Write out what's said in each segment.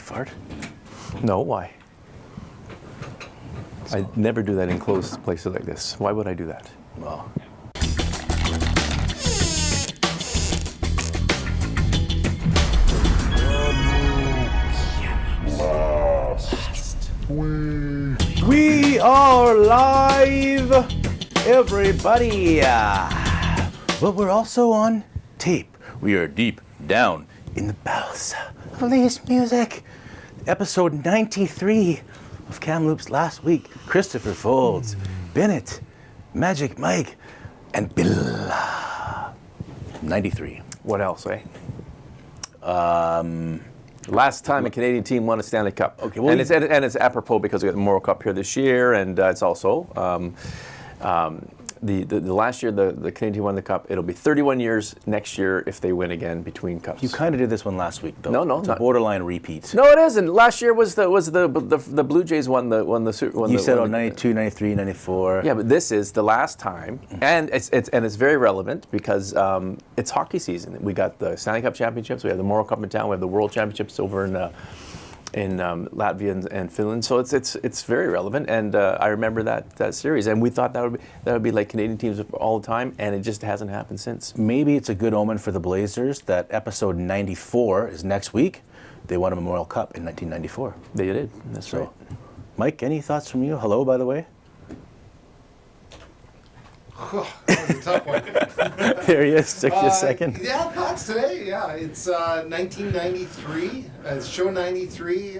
fart? No, why? I never do that in closed places like this. Why would I do that? Well. We are live, everybody. But we're also on tape. We are deep down in the bowels of this music. Episode 93 of Kamloops Last Week. Christopher Foulds, Bennett, Magic Mike, and Bill. 93. What else, eh? Last time a Canadian team won a Stanley Cup. Okay, well, and it's apropos because we got the Memorial Cup here this year, and it's also the last year the Canadian team won the Cup. It'll be 31 years next year if they win again between Cups. You kind of did this one last week, though. No, it's a borderline repeat. No, it isn't. Last year was the Blue Jays won the You said 92, 93, 94. Yeah, but this is the last time, and it's very relevant because it's hockey season. We got the Stanley Cup championships. We have the Memorial Cup in town. We have the World Championships over in Latvia and Finland, so it's very relevant, and I remember that series, and we thought that would be like Canadian teams all the time, and it just hasn't happened since. Maybe it's a good omen for the Blazers that episode 94 is next week. They won a Memorial Cup in 1994. They did. That's right. Mike, any thoughts from you? Hello, by the way. That was a tough one. There he is. Took you a second. Yeah, thoughts today. Yeah, it's 1993. It's show 93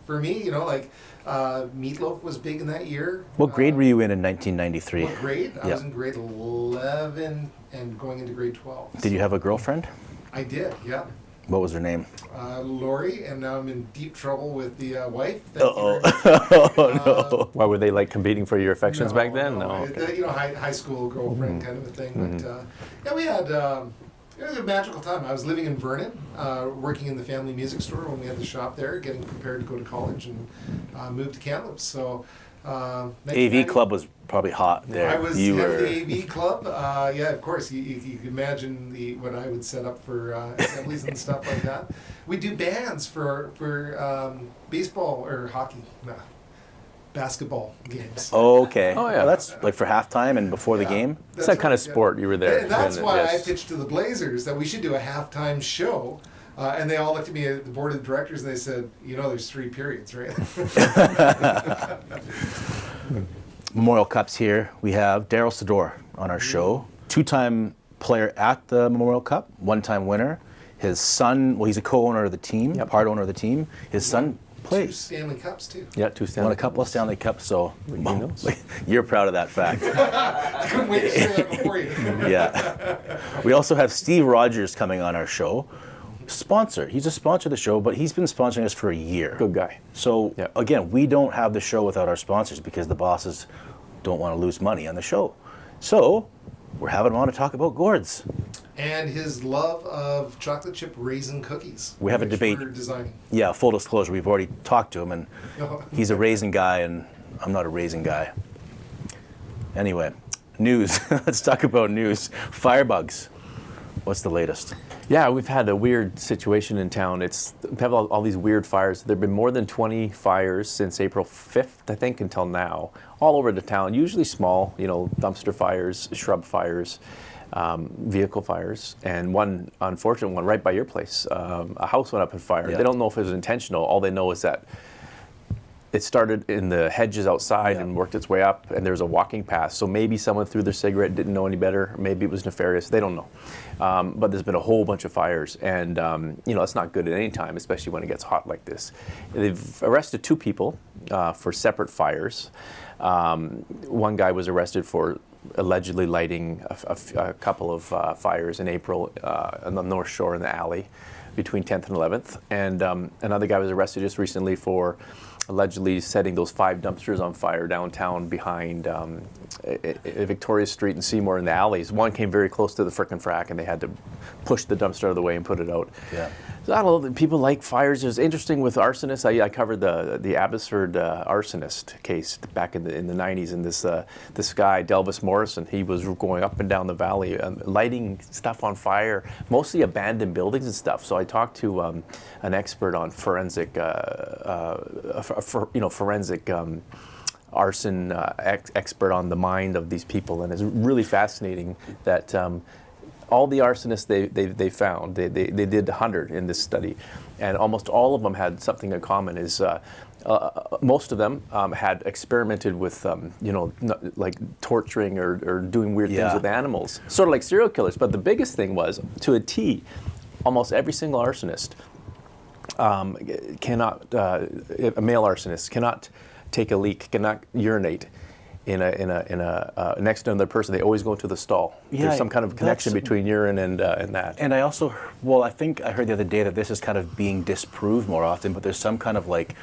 for me. You know, like Meatloaf was big in that year. What grade were you in 1993? What grade? I was in grade 11 and going into grade 12. Did you have a girlfriend? I did. Yeah. What was her name? Lori, and now I'm in deep trouble with the wife. Oh no! Why were they like competing for your affections back then? No. Okay. You know, high school girlfriend kind of a thing. But yeah, we had it was a magical time. I was living in Vernon, working in the family music store when we had the shop there, getting prepared to go to college, and moved to Kamloops. So AV club was probably hot there. I was head of the AV club. Yeah, of course. You can imagine what I would set up for assemblies and stuff like that. We do bands for baseball or hockey, basketball games. Oh, okay. Oh, yeah. Well, that's like for halftime and before the game. It's that kind of sport. You were there. And that's why yes. I pitched to the Blazers that we should do a halftime show. And they all looked at me at the board of directors and they said, you know, there's 3 periods, right? Memorial Cups here. We have Darryl Sydor on our show. 2-time player at the Memorial Cup, 1-time winner. His son, well, he's a co-owner of the team, part owner of the team. His son 2 plays. Stanley Cups, too. Yeah, 2 Stanley. Won a couple of Stanley Cups, so knows? you're proud of that fact. I couldn't wait to say that before you. Yeah. We also have Steve Rodgers coming on our show. Sponsor. He's a sponsor of the show, but he's been sponsoring us for a year. Good guy. So, again, we don't have the show without our sponsors because the bosses don't want to lose money on the show. So, we're having him on to talk about gourds. And his love of chocolate chip raisin cookies. We have a debate. We're designing. Yeah, full disclosure, we've already talked to him, and he's a raisin guy, and I'm not a raisin guy. Anyway, news. Let's talk about news. Firebugs. What's the latest? Yeah, we've had a weird situation in town. We have all these weird fires. There have been more than 20 fires since April 5th, I think, until now, all over the town. Usually small, dumpster fires, shrub fires, vehicle fires, and one unfortunate one right by your place. A house went up in fire. Yeah. They don't know if it was intentional. All they know is that it started in the hedges outside and worked its way up, and there's a walking path. So maybe someone threw their cigarette, didn't know any better. Maybe it was nefarious. They don't know. But there's been a whole bunch of fires, and it's not good at any time, especially when it gets hot like this. They've arrested 2 people for separate fires. One guy was arrested for allegedly lighting a couple of fires in April on the North Shore in the alley between 10th and 11th. And another guy was arrested just recently for allegedly setting those 5 dumpsters on fire downtown behind Victoria Street and Seymour in the alleys. One came very close to the frickin' frack, and they had to push the dumpster out of the way and put it out. Yeah. So I don't know, people like fires. It's interesting with arsonists. I covered the Abbotsford arsonist case back in the 90s, and this guy, Delvis Morrison, he was going up and down the valley, lighting stuff on fire, mostly abandoned buildings and stuff. So I talked to an expert on forensic, forensic arson expert on the mind of these people, and it's really fascinating that all the arsonists they found, they did 100 in this study, and almost all of them had something in common. Is most of them had experimented with like torturing or doing weird things with animals, sort of like serial killers. But the biggest thing was, to a T, almost every single arsonist cannot, a male arsonist cannot take a leak, cannot urinate in a next to another person. They always go into the stall. Yeah, there's some kind of connection between urine and that. And I also, I think I heard the other day that this is kind of being disproved more often, but there's some kind of like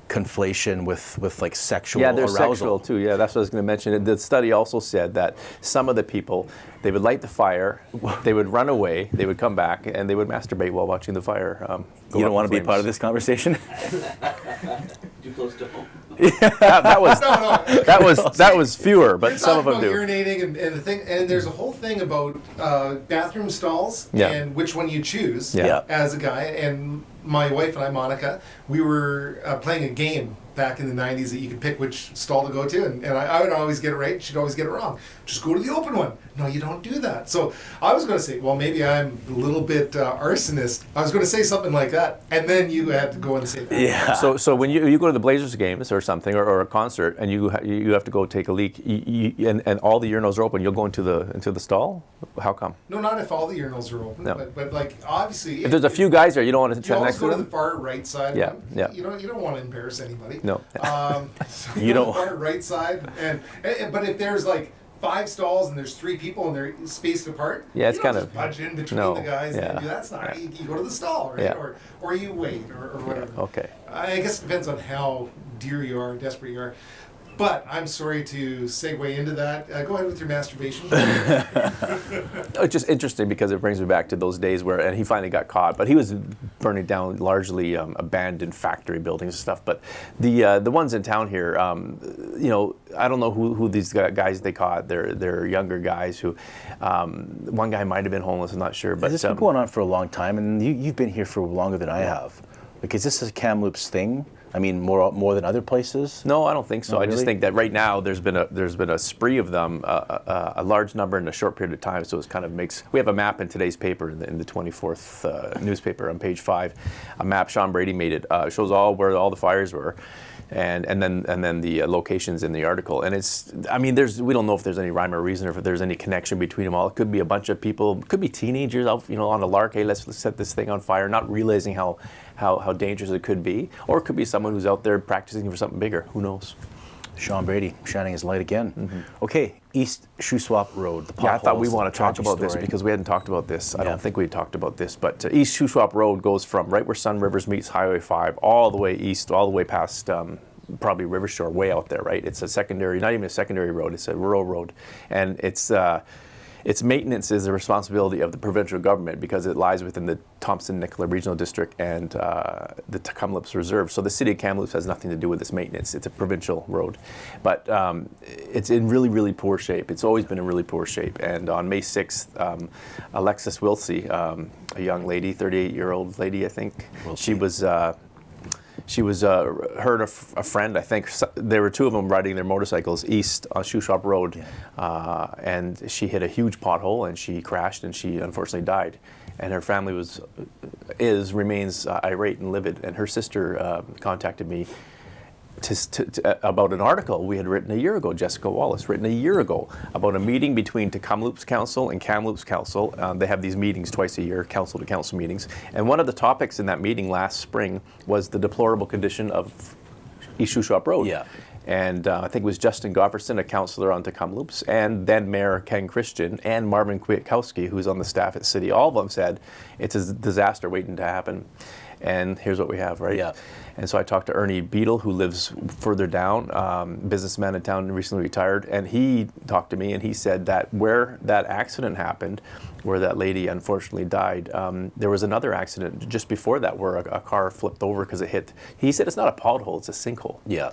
conflation with like sexual arousal. Yeah, there's sexual too. Yeah, that's what I was going to mention. The study also said that some of the people, they would light the fire, they would run away, they would come back, and they would masturbate while watching the fire. You don't want to be part of this conversation? Too close to home. that was fewer, but You're some of them about do. urinating and the thing, and there's a whole thing about bathroom stalls and which one you choose as a guy. And my wife and I, Monica, we were playing a game back in the 90s that you could pick which stall to go to, and I would always get it right, she'd always get it wrong. Just go to the open one. No, you don't do that. So I was going to say, well, maybe I'm a little bit arsonist. I was going to say something like that, and then you had to go and say that. Yeah. So when you go to the Blazers games or something, or a concert, and you have to go take a leak, and all the urinals are open, you'll go into the stall? How come? No, not if all the urinals are open, No. but like obviously, If there's a few guys there, you don't want to you stand always next go to to the them? far right side. Yeah, one. yeah. You don't want to embarrass anybody. No. So You go don't- to the far right side, and but if there's like 5 stalls and there's 3 people and they're spaced apart, Yeah, it's you don't kind just of- budge in between no, the guys. yeah. And do that's not. You go to the stall, right? Yeah. Or you wait, or whatever. Okay. I guess it depends on how dear you are, desperate you are. But I'm sorry to segue into that. Go ahead with your masturbation. It's just interesting because it brings me back to those days and he finally got caught, but he was burning down largely abandoned factory buildings and stuff. But the ones in town here, I don't know who these guys they caught. They're younger guys who, one guy might have been homeless, I'm not sure. But This has been going on for a long time, and you've been here for longer than I have. Like, is this a Kamloops thing? I mean, more than other places? No, I don't think so. Oh, I just really? think that right now there's been a spree of them, a large number in a short period of time. So it kind of makes. We have a map in today's paper, in the 24th newspaper on page 5. A map Sean Brady made it shows where all the fires were, and then the locations in the article. And it's. I mean, we don't know if there's any rhyme or reason, or if there's any connection between them all. It could be a bunch of people. It could be teenagers out, on a lark. Hey, let's set this thing on fire, not realizing how dangerous it could be, or it could be someone who's out there practicing for something bigger. Who knows? Sean Brady shining his light again. Mm-hmm. Okay, East Shuswap Road. The Yeah, I thought we potholes, want to the talk tragic about this story. because we hadn't talked about this. I Yeah. don't think we had talked about this, but East Shuswap Road goes from right where Sun Rivers meets Highway 5 all the way east, all the way past probably River Shore, way out there, right? It's a secondary, not even a secondary road, it's a rural road. And its maintenance is the responsibility of the provincial government because it lies within the Thompson-Nicola Regional District and the Kamloops Reserve. So the city of Kamloops has nothing to do with its maintenance. It's a provincial road. But it's in really, really poor shape. It's always been in really poor shape. And on May 6th, Alexis Wiltse, a young lady, 38-year-old lady, I think, she was her and a friend, I think. There were 2 of them riding their motorcycles east on Shuswap Road, and she hit a huge pothole and she crashed and she unfortunately died. And her family remains irate and livid. And her sister contacted me about an article we had written a year ago, Jessica Wallace, written a year ago, about a meeting between Kamloops Council and Kamloops Council. They have these meetings twice a year, council to council meetings. And one of the topics in that meeting last spring was the deplorable condition of East Shuswap Road. Yeah. And I think it was Justin Gofferson, a councillor on to Kamloops, and then Mayor Ken Christian and Marvin Kwiatkowski, who's on the staff at City. All of them said it's a disaster waiting to happen. And here's what we have, right? Yeah. And so I talked to Ernie Beadle, who lives further down, businessman in town, recently retired, and he talked to me and he said that where that accident happened, where that lady unfortunately died, there was another accident just before that where a car flipped over because it hit. He said it's not a pothole, it's a sinkhole. Yeah.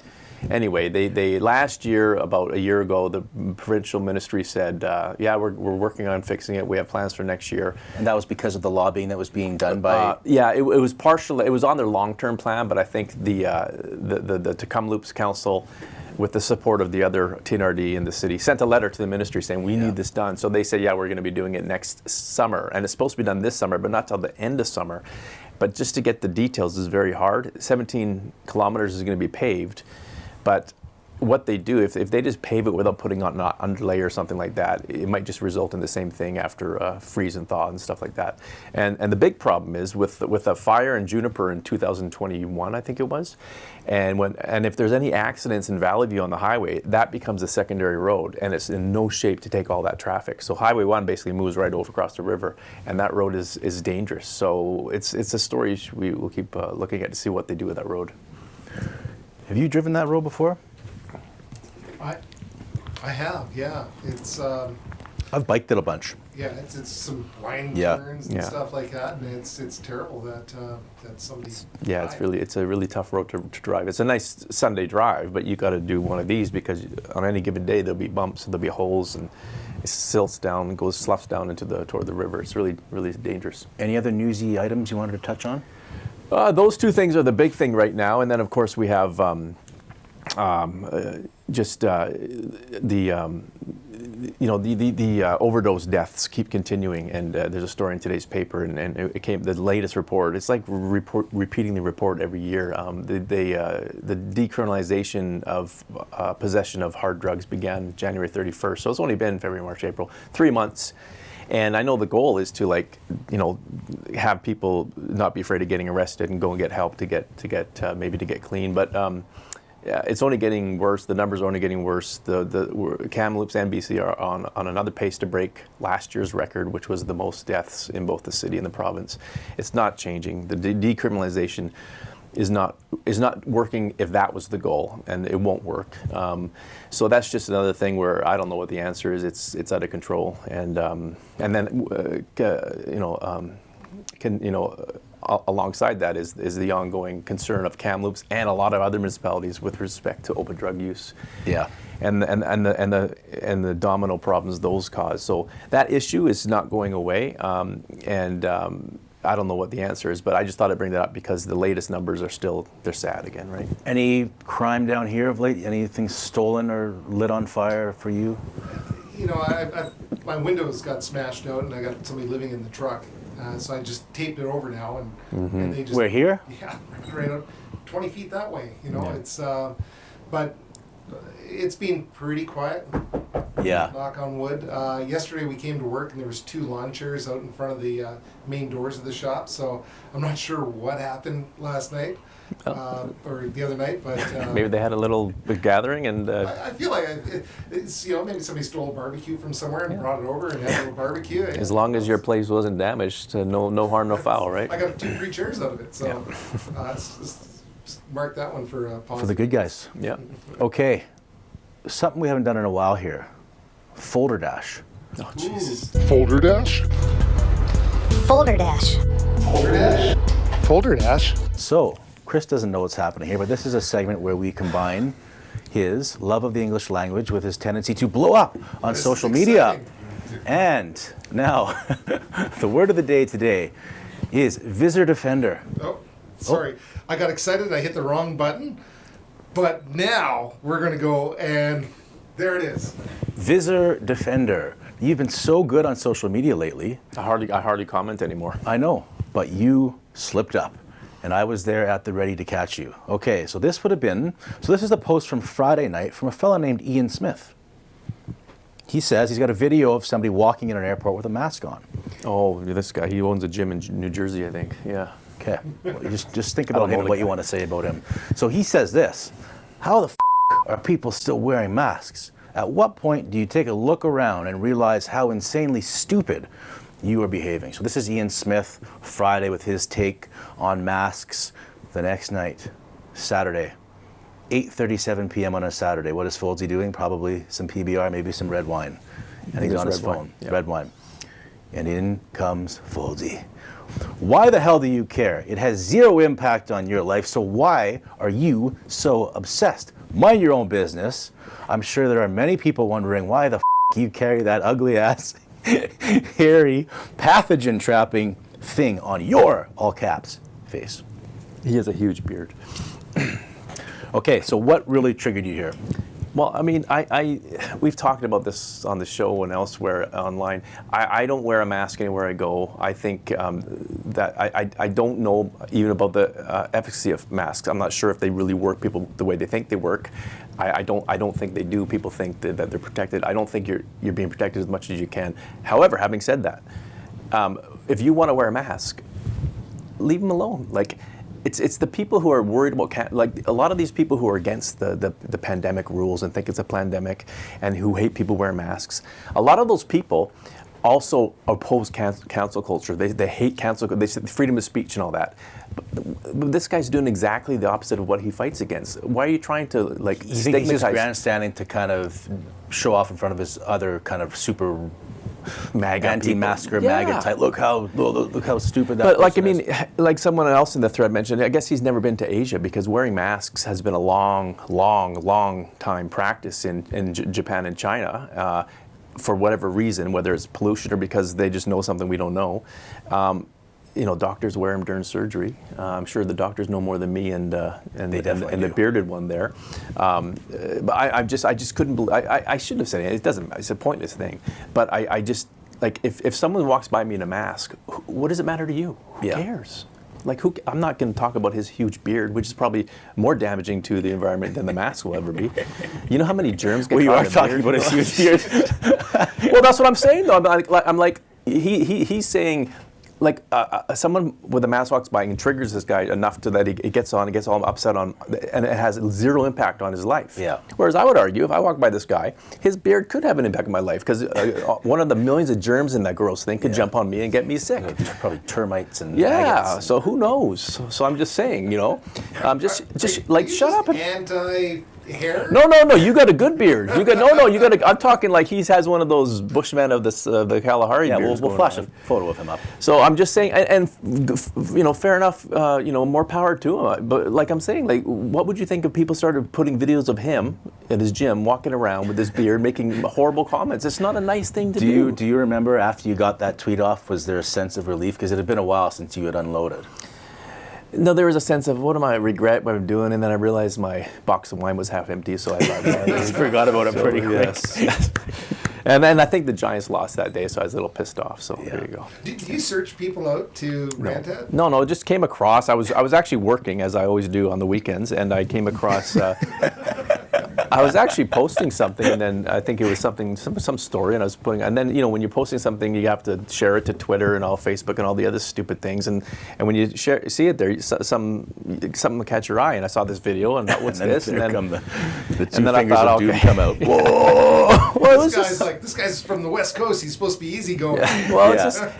Anyway, they last year, about a year ago, the provincial ministry said, yeah, we're working on fixing it. We have plans for next year. And that was because of the lobbying that was being done by... yeah, it was partial. It was on their long-term plan, but I think the Kamloops Council, with the support of the other TNRD in the city, sent a letter to the ministry saying, we need this done. So they said, yeah, we're going to be doing it next summer. And it's supposed to be done this summer, but not till the end of summer. But just to get the details is very hard. 17 kilometers is going to be paved. But what they do, if they just pave it without putting on an underlay or something like that, it might just result in the same thing after freeze and thaw and stuff like that. And the big problem is with a fire in Juniper in 2021, I think it was, and if there's any accidents in Valley View on the highway, that becomes a secondary road, and it's in no shape to take all that traffic. So Highway 1 basically moves right over across the river, and that road is dangerous. So it's a story we will keep looking at to see what they do with that road. Have you driven that road before? I have, yeah. It's I've biked it a bunch. yeah, it's some winding Yeah. turns and stuff like that, and it's terrible that somebody. Yeah, died. it's a really tough road to drive. It's a nice Sunday drive, but you got to do one of these because on any given day there'll be bumps and there'll be holes and it silts down, sloughs down toward the river. It's really dangerous. Any other newsy items you wanted to touch on? Those two things are the big thing right now, and then of course we have the overdose deaths keep continuing, and there's a story in today's paper, and it came the latest report. It's like repeating the report every year. The decriminalization of possession of hard drugs began January 31st, so it's only been February, March, April, 3 months. And I know the goal is to have people not be afraid of getting arrested and go and get help to get clean. But yeah, it's only getting worse. The numbers are only getting worse. The Kamloops and BC are on another pace to break last year's record, which was the most deaths in both the city and the province. It's not changing. The decriminalization is not working if that was the goal, and it won't work. So that's just another thing where I don't know what the answer is. It's out of control, and then alongside that is the ongoing concern of Kamloops and a lot of other municipalities with respect to open drug use. Yeah. And the domino problems those cause. So that issue is not going away, I don't know what the answer is, but I just thought I'd bring that up because the latest numbers they're sad again, right? Any crime down here of late? Anything stolen or lit on fire for you? You know, my windows got smashed out, and I got somebody living in the truck, so I just taped it over now, and they just. We're here? Yeah, right out 20 feet that way. You know, Yeah. it's but it's been pretty quiet. Yeah. Knock on wood. Yesterday we came to work and there was 2 lawn chairs out in front of the main doors of the shop. So I'm not sure what happened last night or the other night, but Maybe they had a little gathering and. I feel like it's maybe somebody stole a barbecue from somewhere and brought it over and had a little barbecue. As long as your place wasn't damaged, no harm, no foul, right? I got 2 free chairs out of it, so mark that one for positive. For the good guys. Yeah. Okay. Something we haven't done in a while here. Folder dash. Oh, Jesus. Folder dash? Folder dash. Folder dash. Folder dash? So, Chris doesn't know what's happening here, but this is a segment where we combine his love of the English language with his tendency to blow up on social media. And now, the word of the day today is Visor Defender. Oh, sorry. I got excited. I hit the wrong button. But now we're going to go, and there it is. Visor Defender. You've been so good on social media lately. I hardly comment anymore. I know, but you slipped up, and I was there at the ready to catch you. Okay, so this is a post from Friday night from a fellow named Ian Smith. He says he's got a video of somebody walking in an airport with a mask on. Oh, this guy, he owns a gym in New Jersey, I think. Yeah. Okay, well, just think about him and what you want to say about him. So he says this: how the f are people still wearing masks? At what point do you take a look around and realize how insanely stupid you are behaving? So this is Ian Smith, Friday, with his take on masks. The next night, Saturday, 8:37 p.m. on a Saturday. What is Fouldsy doing? Probably some PBR, maybe some red wine. And he's on his phone, red wine. And in comes Fouldsy. Why the hell do you care? It has zero impact on your life, so why are you so obsessed? Mind your own business. I'm sure there are many people wondering why the you carry that ugly ass, hairy, pathogen trapping thing on your, all caps, face. He has a huge beard. Okay, so what really triggered you here? Well, I mean, we've talked about this on the show and elsewhere online. I don't wear a mask anywhere I go. I think that I don't know even about the efficacy of masks. I'm not sure if they really work people the way they think they work. I don't think they do. People think that they're protected. I don't think you're being protected as much as you can. However, having said that, if you want to wear a mask, leave them alone. Like, it's the people who are worried about, like a lot of these people who are against the pandemic rules and think it's a pandemic and who hate people wearing masks. A lot of those people also oppose cancel culture. They hate cancel. They say freedom of speech and all that. But this guy's doing exactly the opposite of what he fights against. Why are you trying to like You think he's stigmatize? just grandstanding to kind of show off in front of his other kind of super MAGA anti-masker, people. MAGA Yeah. type. Look how stupid that. But like, I person mean, is. like someone else in the thread mentioned, I guess he's never been to Asia because wearing masks has been a long time practice in Japan and China for whatever reason, whether it's pollution or because they just know something we don't know. Doctors wear them during surgery. I'm sure the doctors know more than me and the bearded one there. But I just couldn't believe. I shouldn't have said it. It doesn't. It's a pointless thing. But I just like if someone walks by me in a mask, what does it matter to you? Who cares? Like I'm not going to talk about his huge beard, which is probably more damaging to the environment than the mask will ever be. You know how many germs get Well, you caught are in a talking beard? about his huge beard. Well, that's what I'm saying though. I'm like he's saying. Like someone with a mask walks by and triggers this guy enough to that he gets all upset on, and it has zero impact on his life. Yeah. Whereas I would argue, if I walk by this guy, his beard could have an impact on my life because one of the millions of germs in that gross thing could jump on me and get me sick. Probably termites and Yeah. So who knows? So I'm just saying, just like shut up. Anti-hair? No. You got a good beard. You got. I'm talking like he has one of those Bushmen of the Kalahari. Yeah, beards we'll going flash on. a photo of him up. So I'm just saying, and fair enough. More power to him. But like I'm saying, like, what would you think if people started putting videos of him at his gym, walking around with his beard, making horrible comments? It's not a nice thing to do. Do you remember after you got that tweet off? Was there a sense of relief because it had been a while since you had unloaded? No, there was a sense of what am I regret what I'm doing, and then I realized my box of wine was half empty, so I thought, Forgot about it pretty quick. Yes. And then I think the Giants lost that day, so I was a little pissed off. So there you go. Do you search people out to rant at? No, it just came across. I was actually working as I always do on the weekends, and I came across. I was actually posting something, and then I think it was some story, and I was putting. And then when you're posting something, you have to share it to Twitter and all Facebook and all the other stupid things. And when you see it there, something will catch your eye. And I saw this video, and what's this? And then come the two and then fingers I thought, of doom okay. come out. Whoa! Well, it was This guy's from the West Coast. He's supposed to be easygoing. Well,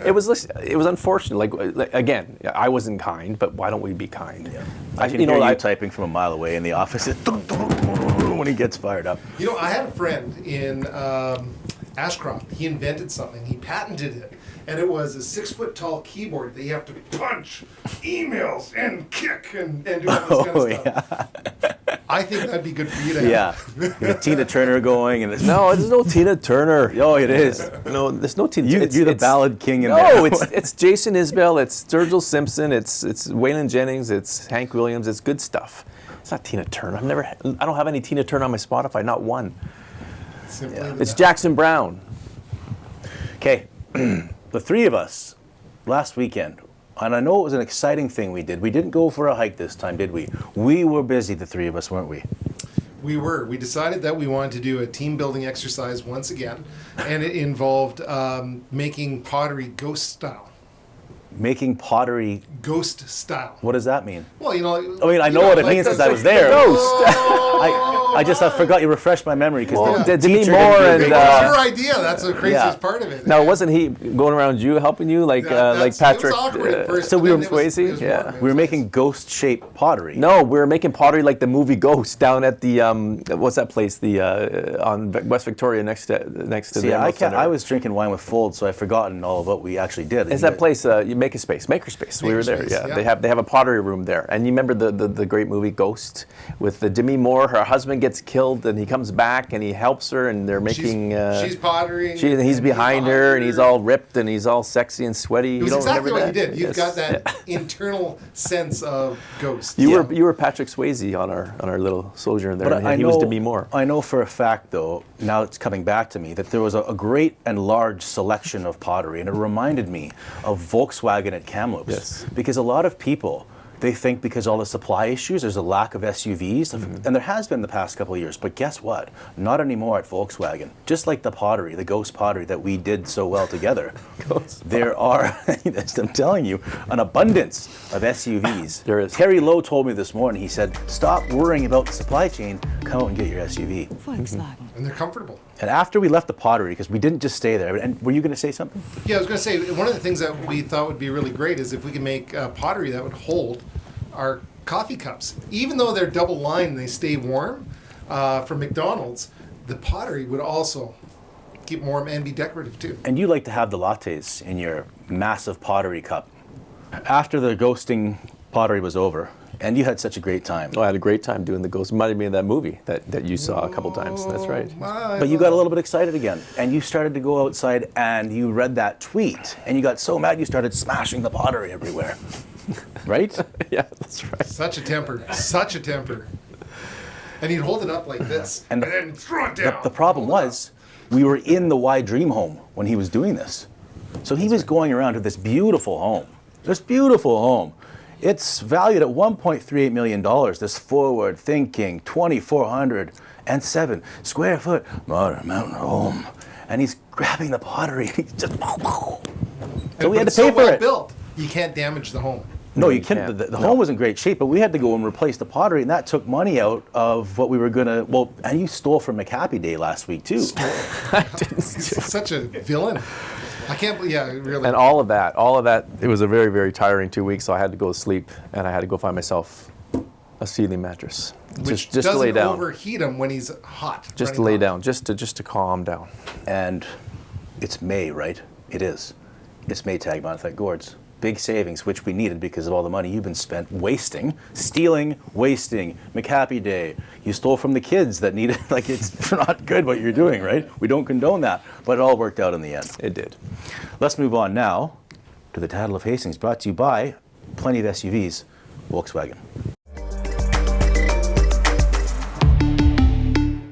it was unfortunate. Like again, I wasn't kind, but why don't we be kind? Yeah. I can hear you typing from a mile away in the office when he gets fired up. I had a friend in Ashcroft. He invented something. He patented it. And it was a 6-foot-tall keyboard that you have to punch emails and kick and do all this kind of stuff. Yeah. I think that'd be good for you to have. Yeah. With Tina Turner going and No, there's no Tina Turner. Oh, it is. No, there's no Tina. You're the ballad king in there. No, it's Jason Isbell, it's Sturgill Simpson, it's Waylon Jennings, it's Hank Williams, it's good stuff. It's not Tina Turner. I don't have any Tina Turner on my Spotify, not one. It's Jackson Brown. Okay. The three of us last weekend, and I know it was an exciting thing we did. We didn't go for a hike this time, did we? We were busy, the three of us, weren't we? We were. We decided that we wanted to do a team building exercise once again, and it involved making pottery ghost style. Making pottery Ghost style. What does that mean? Well, I mean, I know what it means because I was there. Ghost. I forgot you refreshed my memory because Well, the Demi teacher Moore didn't do a and, great It was job. your idea. That's the craziest part of it. Now, wasn't he going around you, helping you, like Patrick? It was awkward at first, so but we were then it was Swayze? warm. Yeah. It We were was making ghost-shaped pottery. No, we were making pottery like the movie Ghost down at the what's that place? The on West Victoria next to See, the I, Emerald Center. I was drinking wine with Foulds, so I've forgotten all of what we actually did. It's that place, Makerspace. We were there. Makerspace, Yeah, yeah. they have a pottery room there. And you remember the great movie Ghost with the Demi Moore? Her husband gets killed, and he comes back and he helps her, and they're making. She's pottering. He's behind her, and he's all ripped, and he's all sexy and sweaty. It was you don't exactly remember what you that? did. You've Yes. got that internal sense of Ghost. You were Patrick Swayze on our little sojourn there. But and he was Demi Moore. I know for a fact, though, now it's coming back to me, that there was a great and large selection of pottery, and it reminded me of Volkswagen at Kamloops. Yes. Because a lot of people, they think because all the supply issues, there's a lack of SUVs, and there has been the past couple of years. But guess what? Not anymore at Volkswagen. Just like the pottery, the ghost pottery that we did so well together, there are, I'm telling you, an abundance of SUVs. There is. Terry Lowe told me this morning, he said, stop worrying about the supply chain, come out and get your SUV. Volkswagen. And they're comfortable. And after we left the pottery, because we didn't just stay there, and were you going to say something? Yeah, I was going to say, one of the things that we thought would be really great is if we could make pottery that would hold our coffee cups. Even though they're double lined and they stay warm from McDonald's, the pottery would also keep warm and be decorative too. And you like to have the lattes in your massive pottery cup. After the ghosting pottery was over, and you had such a great time. Oh, I had a great time doing the Ghost. Reminded me of that movie that you saw a couple times. That's right. But you got a little bit excited again, and you started to go outside and you read that tweet, and you got so mad you started smashing the pottery everywhere. Right? Yeah, that's right. Such a temper. Such a temper. And he'd hold it up like this And and then throw it down. The problem was, we were in the Y Dream home when he was doing this. So he was going around to this beautiful home. This beautiful home. It's valued at $1.38 million, this forward-thinking 2,407 square foot mountain home. And he's grabbing the pottery. He's just, so we had to It's pay so for well it. built, you can't damage the home. No, you can't. The home was in great shape, but we had to go and replace the pottery, and that took money out of what we were going to. Well, and you stole from McHappy Day last week, too. He's such a villain. I can't believe, yeah, really. And all of that, it was a very, very tiring 2 weeks, so I had to go to sleep, and I had to go find myself a ceiling mattress. Which just to lay doesn't down. overheat him when he's hot. Just to running lay hot. down, just to calm down. And it's May, right? It is. It's May tag month at Gord's. Big savings, which we needed because of all the money you've been spent stealing, wasting. McHappy Day. You stole from the kids that needed, like, it's not good what you're doing, right? We don't condone that, but it all worked out in the end. It did. Let's move on now to the Tattle of Hastings, brought to you by plenty of SUVs, Volkswagen.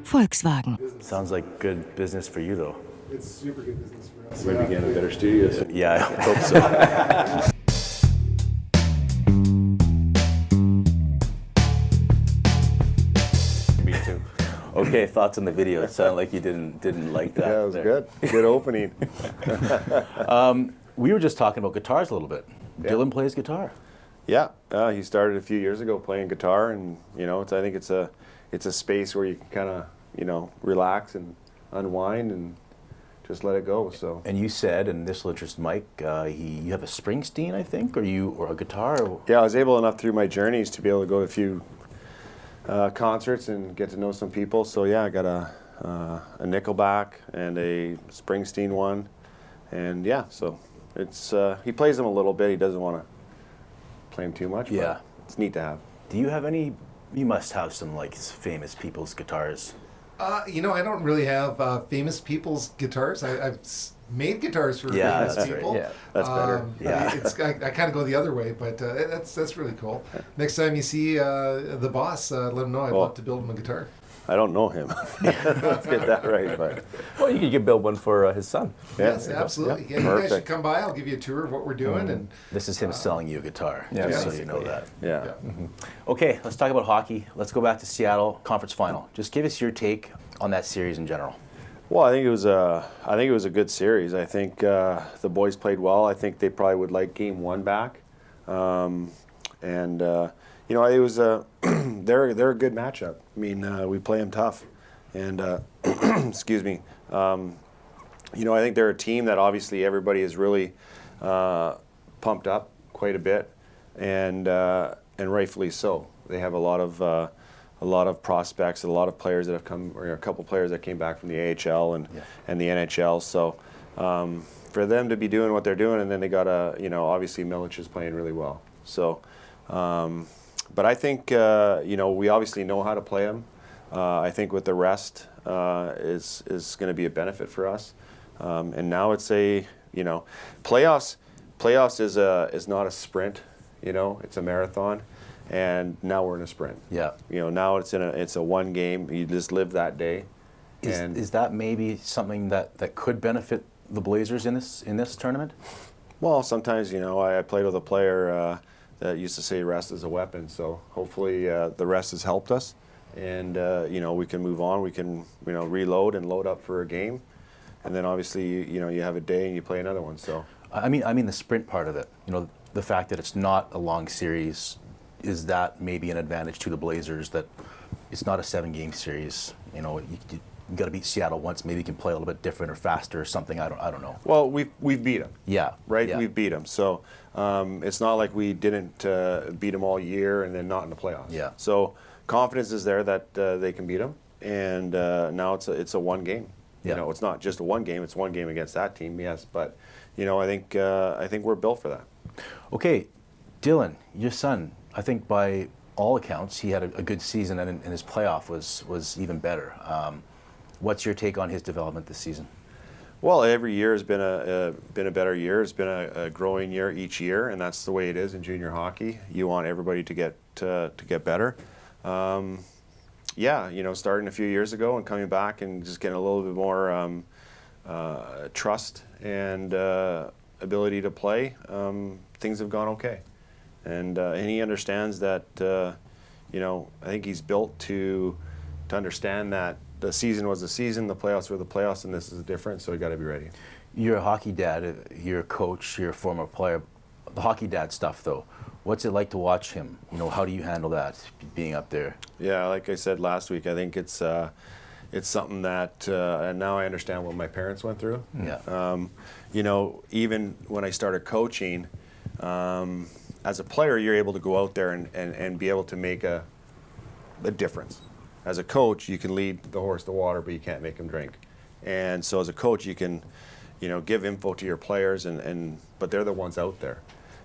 Volkswagen. Sounds like good business for you, though. It's super good business for us. Maybe getting a better studio. Yeah, I hope so. Me too. Okay, thoughts on the video. It sounded like you didn't like that. Yeah, it was there. good. Good opening. We were just talking about guitars a little bit. Dylan plays guitar. Yeah, he started a few years ago playing guitar, and I think it's a space where you can kind of relax and unwind and just let it go. So And you said, and this will interest Mike, you have a Springsteen, I think, or a guitar. Or, yeah, I was able enough through my journeys to be able to go to a few concerts and get to know some people. So yeah, I got a Nickelback and a Springsteen one, and yeah, so it's he plays them a little bit. He doesn't want to play them too much. Yeah. But it's neat to have. Do you have any? You must have some like famous people's guitars. I don't really have famous people's guitars. I've made guitars for Yeah, famous that's right. people. Yeah, that's better. Yeah. I kind of go the other way, but that's really cool. Next time you see the boss, let him know I'd love to build him a guitar. I don't know him. Let's get that right, but Well, you could build one for his son. Yes, yeah, absolutely. Yeah, yeah. you guys should Perfect. come by. I'll give you a tour of what we're doing. And This is him selling you a guitar, Yeah, just so basically. you know that. yeah. Okay, let's talk about hockey. Let's go back to Seattle conference final. Just give us your take on that series in general. Well, I think it was a good series. I think the boys played well. I think they probably would like game one back, and you know, it was they're a good matchup. I mean, we play them tough, and excuse me. You know, I think they're a team that obviously everybody is really pumped up quite a bit, and rightfully so. They have a lot of prospects, a lot of players that have come, or a couple players that came back from the AHL and the NHL. So for them to be doing what they're doing, and then they got you know, obviously Milic is playing really well. So, but I think you know, we obviously know how to play them. I think with the rest is going to be a benefit for us. And now it's a, you know, playoffs is not a sprint, you know, it's a marathon, and now we're in a sprint. Yeah. You know, now it's a one game. You just live that day. Is that maybe something that could benefit the Blazers in this tournament? Well, sometimes, you know, I played with a player that used to say rest is a weapon. So hopefully the rest has helped us, and you know, we can move on. We can, you know, reload and load up for a game. And then obviously, you know, you have a day and you play another one. So I mean the sprint part of it. You know, the fact that it's not a long series, is that maybe an advantage to the Blazers, that it's not a 7-game series? You know, you got to beat Seattle once. Maybe you can play a little bit different or faster or something. I don't know. Well, we've beat them. Yeah. Right. Yeah. We've beat them. So it's not like we didn't beat them all year and then not in the playoffs. Yeah. So confidence is there that they can beat them, and now it's a one game. Yeah. You know, it's not just a one game. It's one game against that team, yes. But, you know, I think we're built for that. Okay, Dylan, your son, I think by all accounts, he had a good season, and his playoff was even better. What's your take on his development this season? Well, every year has been a better year. It's been a growing year each year, and that's the way it is in junior hockey. You want everybody to get better. Yeah, you know, starting a few years ago and coming back and just getting a little bit more trust and ability to play, things have gone okay. And he understands that, you know, I think he's built to understand that the season was the season, the playoffs were the playoffs, and this is different, so you got to be ready. You're a hockey dad, you're a coach, you're a former player. The hockey dad stuff, though, what's it like to watch him? You know, how do you handle that, being up there? Yeah, like I said last week, I think it's something that, and now I understand what my parents went through. Yeah. You know, even when I started coaching, as a player, you're able to go out there and be able to make a difference. As a coach, you can lead the horse to water, but you can't make him drink. And so as a coach, you can, you know, give info to your players, but they're the ones out there.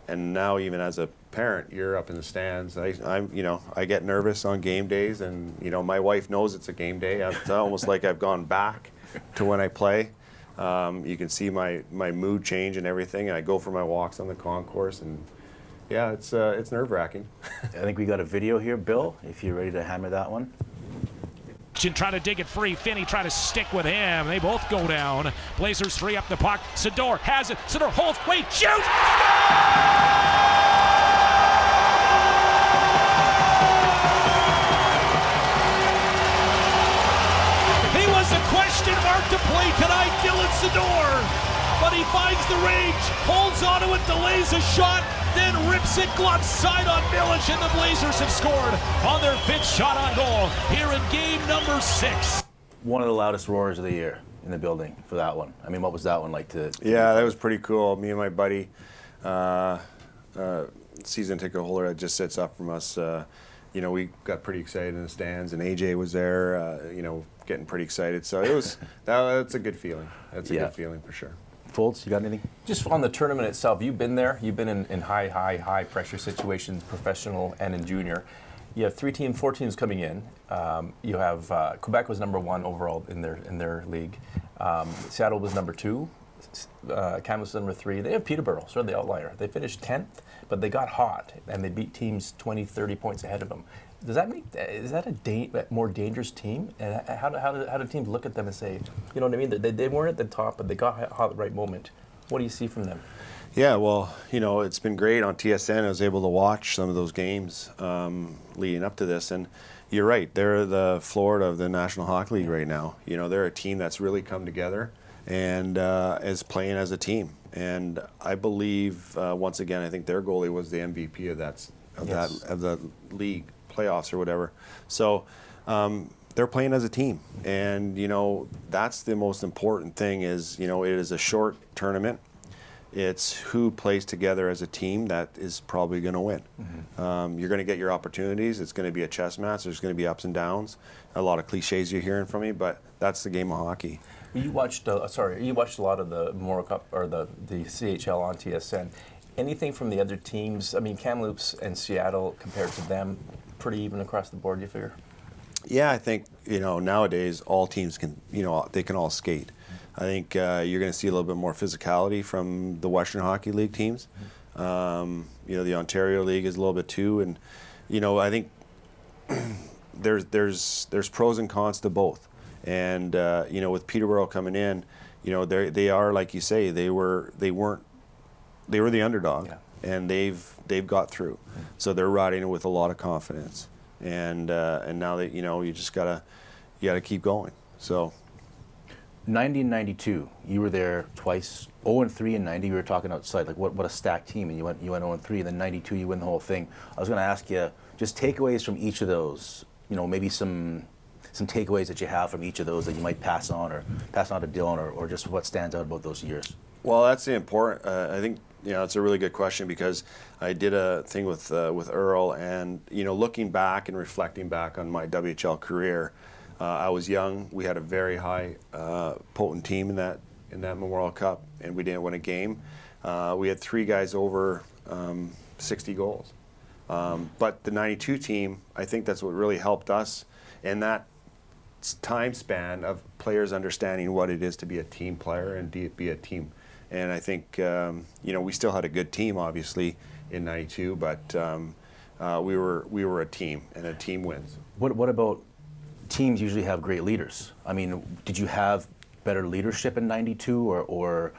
And now, even as a parent, you're up in the stands. You know, I get nervous on game days, and you know, my wife knows it's a game day. It's almost like I've gone back to when I play. You can see my mood change and everything. And I go for my walks on the concourse, and yeah, it's nerve-wracking. I think we got a video here, Bill, if you're ready to hammer that one. Trying to dig it free. Finney trying to stick with him. They both go down. Blazers free up the puck. Sydor has it. Sydor holds. Wait, shoots! He was a question mark to play tonight, Dylan Sydor. But he finds the range, holds onto it, delays a shot, then rips it glove side on Milic, and the Blazers have scored on their 5th shot on goal here in game number 6. One of the loudest roars of the year in the building for that one. I mean, what was that one like to Yeah, that was pretty cool. Me and my buddy, season ticket holder that just sits up from us, you know, we got pretty excited in the stands, and AJ was there, you know, getting pretty excited. So it was, that's a good feeling. That's a good feeling for sure. Foulds, you got anything? Just on the tournament itself, you've been there. You've been in high pressure situations, professional and in junior. You have 4 teams coming in. You have Quebec was number 1 overall in their league. Seattle was number 2. Kamloops was number 3. They have Peterborough, sort of the outlier. They finished 10th, but they got hot and they beat teams 20, 30 points ahead of them. Is that a more dangerous team? And how do teams look at them and say, you know what I mean? They weren't at the top, but they got hot at the right moment. What do you see from them? Yeah, well, you know, it's been great on TSN. I was able to watch some of those games leading up to this, and you're right. They're the Florida of the National Hockey League right now. You know, they're a team that's really come together and is playing as a team. And I believe, once again, I think their goalie was the MVP of the league playoffs or whatever. So they're playing as a team, and that's the most important thing. Is it is a short tournament. It's who plays together as a team that is probably going to win. You're going to get your opportunities. It's going to be a chess match. There's going to be ups and downs. A lot of cliches you're hearing from me, but that's the game of hockey. You watched a lot of the Memorial Cup or the CHL on TSN. Anything from the other teams? I mean, Kamloops and Seattle compared to them, pretty even across the board, you figure? Yeah, I think nowadays all teams can they can all skate. I think you're going to see a little bit more physicality from the Western Hockey League teams. The Ontario League is a little bit too, and I think there's pros and cons to both. And with Peterborough coming in, they are, like you say, they were the underdog, and they've got through. So they're riding it with a lot of confidence, and now that you just gotta keep going. So. 90 and 92, you were there twice. 0-3 and 90, we were talking outside, like what a stacked team, and you went 0-3, and then 92, you win the whole thing. I was going to ask you just takeaways from each of those. Maybe some takeaways that you have from each of those that you might pass on to Dylan, or just what stands out about those years. Well, that's the important. I think it's a really good question, because I did a thing with Earl, and looking back and reflecting back on my WHL career. I was young. We had a very high potent team in that Memorial Cup, and we didn't win a game. We had 3 guys over 60 goals. But the 92 team, I think that's what really helped us in that time span of players understanding what it is to be a team player and be a team. And I think we still had a good team, obviously, in 92, but we were a team, and a team wins. What about? Teams usually have great leaders. I mean, did you have better leadership in 92, or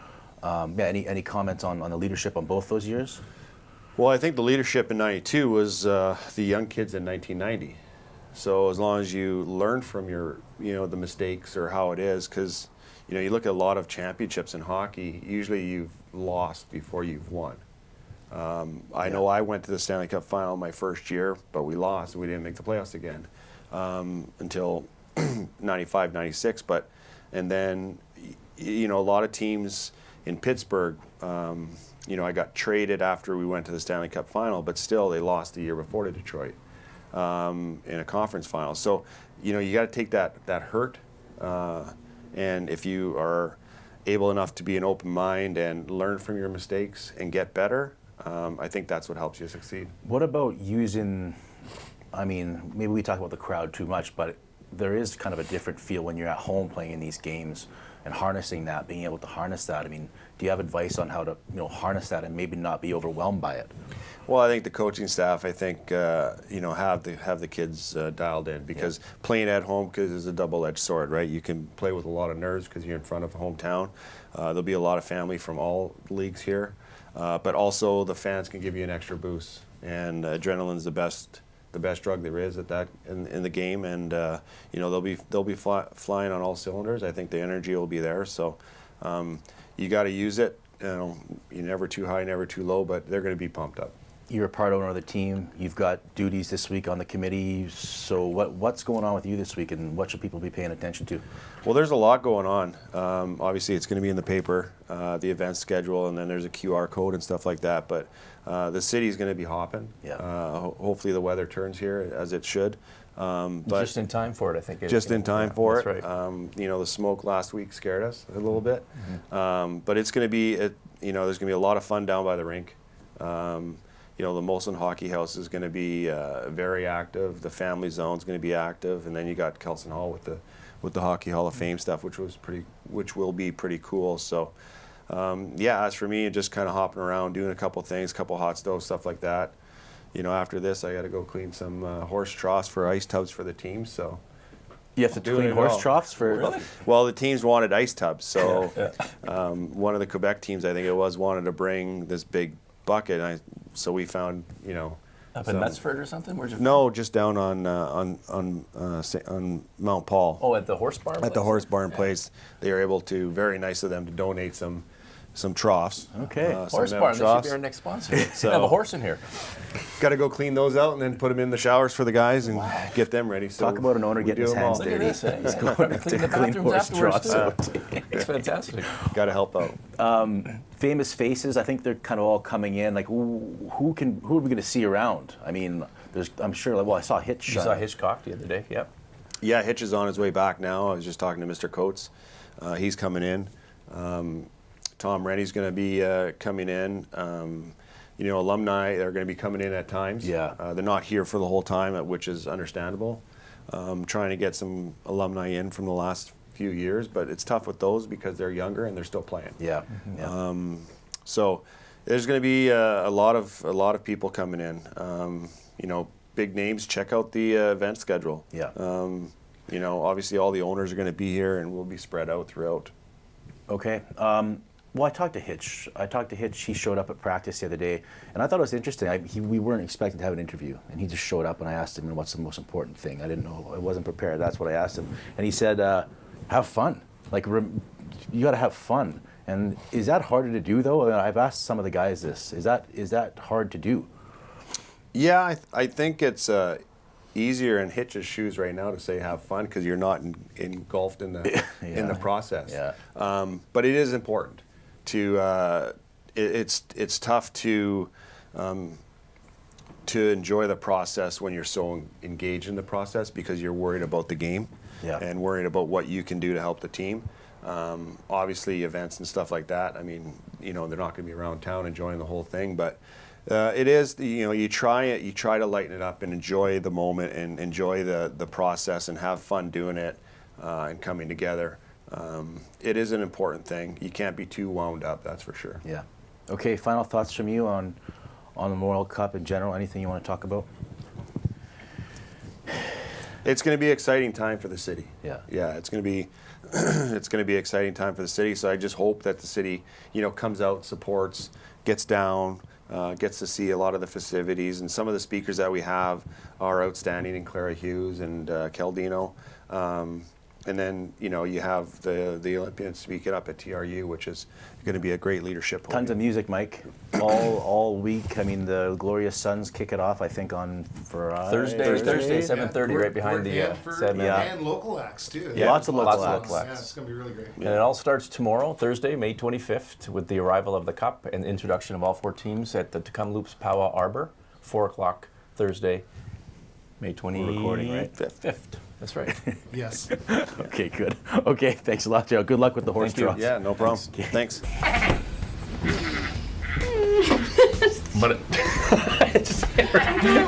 any comments on the leadership on both those years? Well, I think the leadership in 92 was the young kids in 1990. So as long as you learn from your, the mistakes or how it is, because, you look at a lot of championships in hockey, usually you've lost before you've won. I know I went to the Stanley Cup final my first year, but we lost. We didn't make the playoffs again. Until 95, 96, and then a lot of teams in Pittsburgh, I got traded after we went to the Stanley Cup final, but still they lost the year before to Detroit in a conference final. So you got to take that hurt, and if you are able enough to be an open mind and learn from your mistakes and get better, I think that's what helps you succeed. What about using? I mean, maybe we talk about the crowd too much, but there is kind of a different feel when you're at home playing in these games and harnessing that, being able to harness that. I mean, do you have advice on how to, harness that and maybe not be overwhelmed by it? Well, I think the coaching staff, have the kids dialed in, because playing at home is a double-edged sword, right? You can play with a lot of nerves because you're in front of a hometown. There'll be a lot of family from all leagues here, but also the fans can give you an extra boost, and adrenaline's the best drug there is in the game, and they'll be flying on all cylinders. I think the energy will be there, so you got to use it. You're never too high, never too low, but they're going to be pumped up. You're a part owner of the team. You've got duties this week on the committee. So what's going on with you this week, and what should people be paying attention to? Well, there's a lot going on. Obviously, it's going to be in the paper, the event schedule, and then there's a QR code and stuff like that. But the city's going to be hopping. Yeah. Hopefully, the weather turns here as it should. But just in time for it, I think. Just in time for it. That's right. The smoke last week scared us a little bit. But it's going to be, there's going to be a lot of fun down by the rink. The Molson Hockey House is going to be very active. The family zone is going to be active, and then you got Kelson Hall with the Hockey Hall of Fame stuff, which will be pretty cool. So, as for me, just kind of hopping around, doing a couple things, couple hot stoves, stuff like that. After this, I got to go clean some horse troughs for ice tubs for the team. So. You have to clean horse troughs for. Really? Well, the teams wanted ice tubs, so one of the Quebec teams, I think it was, wanted to bring this big bucket. So we found, up in Knutsford or something. Where'd you? No, just down on Mount Paul. Oh, at the horse barn. At the horse barn place, they were able to. Very nice of them to donate some troughs. Okay. Horse barn. They should be our next sponsor. So have a horse in here. got to go clean those out and then put them in the showers for the guys and get them ready. So Talk about an owner we getting do his them all. hands dirty. this, eh? He's Yeah. going to Clean the clean bathrooms horse afterwards, troughs too. out. It's fantastic. Got to help out. Famous faces, I think they're kind of all coming in. Like, who are we going to see around? I mean, I'm sure, like, well, I saw Hitch. You saw Hitchcock the other day, yep. Yeah, Hitch is on his way back now. I was just talking to Mr. Coates. He's coming in. Tom Rennie's going to be coming in. Alumni are going to be coming in at times. Yeah. They're not here for the whole time, which is understandable. Trying to get some alumni in from the last few years, but it's tough with those because they're younger and they're still playing. Yeah. Yeah. So there's going to be a lot of people coming in. Big names. Check out the event schedule. Yeah. Obviously all the owners are going to be here and we'll be spread out throughout. Okay. Well, I talked to Hitch. He showed up at practice the other day, and I thought it was interesting. We weren't expecting to have an interview, and he just showed up, and I asked him, what's the most important thing? I didn't know. I wasn't prepared. That's what I asked him. And he said, have fun. Like, you got to have fun. And is that harder to do, though? I've asked some of the guys this. Is that hard to do? Yeah, I think it's easier in Hitch's shoes right now to say have fun because you're not engulfed in the in the process. Yeah. But it is important to. It's tough to enjoy the process when you're so engaged in the process because you're worried about the game and worried about what you can do to help the team. Obviously, events and stuff like that. I mean, they're not going to be around town enjoying the whole thing, but. It is, you try to lighten it up and enjoy the moment and enjoy the process and have fun doing it and coming together. It is an important thing. You can't be too wound up, that's for sure. Yeah. Okay, final thoughts from you on the Memorial Cup in general? Anything you want to talk about? It's going to be an exciting time for the city. Yeah. Yeah, it's going to be an exciting time for the city. So I just hope that the city, comes out, supports, gets down, gets to see a lot of the festivities, and some of the speakers that we have are outstanding, in Clara Hughes and Caldino. And then, you have the Olympians speaking up at TRU, which is going to be a great leadership. Tons of music, Mike, all week. I mean, the Glorious Sons kick it off, I think, on Thursday, 7:30, right behind the Sandman. And local acts, too. Yeah, lots of local acts. Yeah, it's going to be really great. And it all starts tomorrow, Thursday, May 25th, with the arrival of the Cup and the introduction of all 4 teams at the Kamloops Powwow Arbor, 4 o'clock Thursday, May 25th. We're recording, right? 5th. That's right. Yes. Okay, good. Okay, thanks a lot, Joe. Good luck with the horse Thank you. troughs. Yeah, no problem. Thanks. But I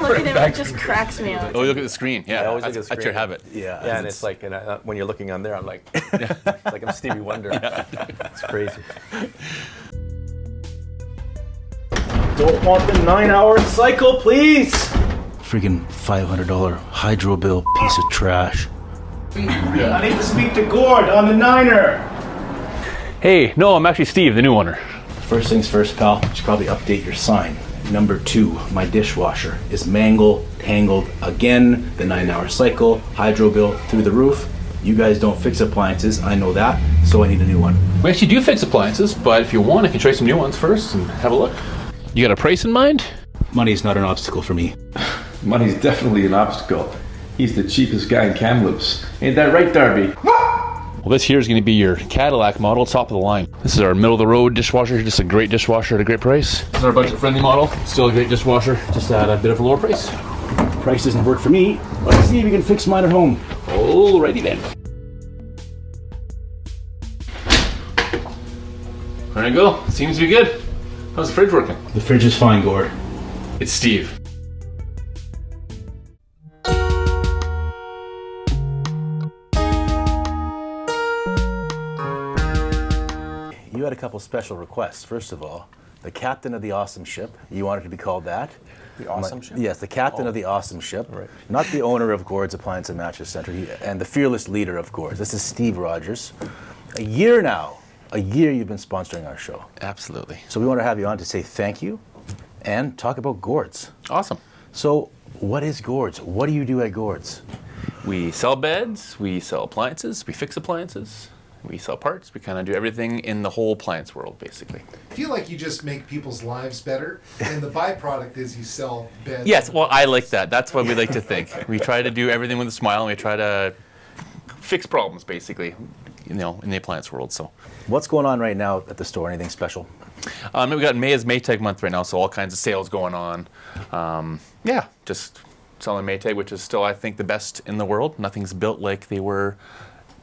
look at him, it just cracks me up. oh, you look at the screen. Yeah, I always look at the that's your screen. habit. Yeah, Yeah, and it's like, when you're looking on there, I'm like, it's like I'm Stevie Wonder. It's crazy. Don't want the 9-hour cycle, please. Freaking $500 hydro bill, piece of trash. I need to speak to Gord on the 9er. Hey, no, I'm actually Steve, the new owner. First things first, pal. You should probably update your sign. Number 2, my dishwasher is tangled again. The 9-hour cycle, hydro bill through the roof. You guys don't fix appliances, I know that, so I need a new one. We actually do fix appliances, but if you want, I can try some new ones first and have a look. You got a price in mind? Money's not an obstacle for me. Money's definitely an obstacle. He's the cheapest guy in Kamloops. Ain't that right, Darby? Well, this here is going to be your Cadillac model, top of the line. This is our middle-of-the-road dishwasher, just a great dishwasher at a great price. This is our budget-friendly model, still a great dishwasher, just at a bit of a lower price. Price doesn't work for me. Let's see if you can fix mine at home. Alrighty then. There you go. Seems to be good. How's the fridge working? The fridge is fine, Gord. It's Steve. You had a couple special requests. First of all, the captain of the awesome ship. You wanted to be called that. The awesome ship? Yes, the captain of the awesome ship. Right. Not the owner of Gord's Appliance and Mattress Center, and the fearless leader of Gord's. This is Steve Rodgers. A year you've been sponsoring our show. Absolutely. So we want to have you on to say thank you and talk about Gord's. Awesome. So what is Gord's? What do you do at Gord's? We sell beds, we sell appliances, we fix appliances, We sell parts. We kind of do everything in the whole appliance world, basically. I feel like you just make people's lives better, and the byproduct is you sell beds. Yes, well, I like that. That's what we like to think. We try to do everything with a smile, and we try to fix problems, basically, in the appliance world. So, What's going on right now at the store? Anything special? we got May is Maytag month right now, so all kinds of sales going on. Just selling Maytag, which is still, I think, the best in the world. Nothing's built like they were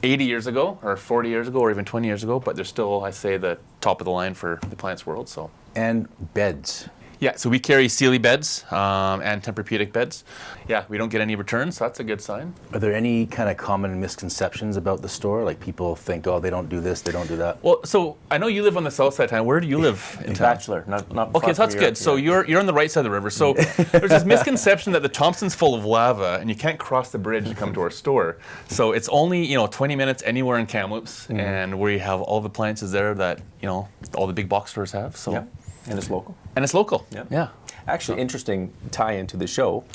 80 years ago, or 40 years ago, or even 20 years ago, but they're still, I say, the top of the line for the appliance world. So. And beds. Yeah, so we carry Sealy beds and Tempur-Pedic beds. Yeah, we don't get any returns, so that's a good sign. Are there any kind of common misconceptions about the store? Like people think, oh, they don't do this, they don't do that. Well, so I know you live on the south side of town. Where do you live in town? Bachelor, not Okay, so that's good. So you're on the right side of the river. So there's this misconception that the Thompson's full of lava and you can't cross the bridge to come to our store. So it's only 20 minutes anywhere in Kamloops, and we have all the appliances there that all the big box stores have. So. Yeah. And it's local. And it's local. Yeah. Actually, interesting tie into the show.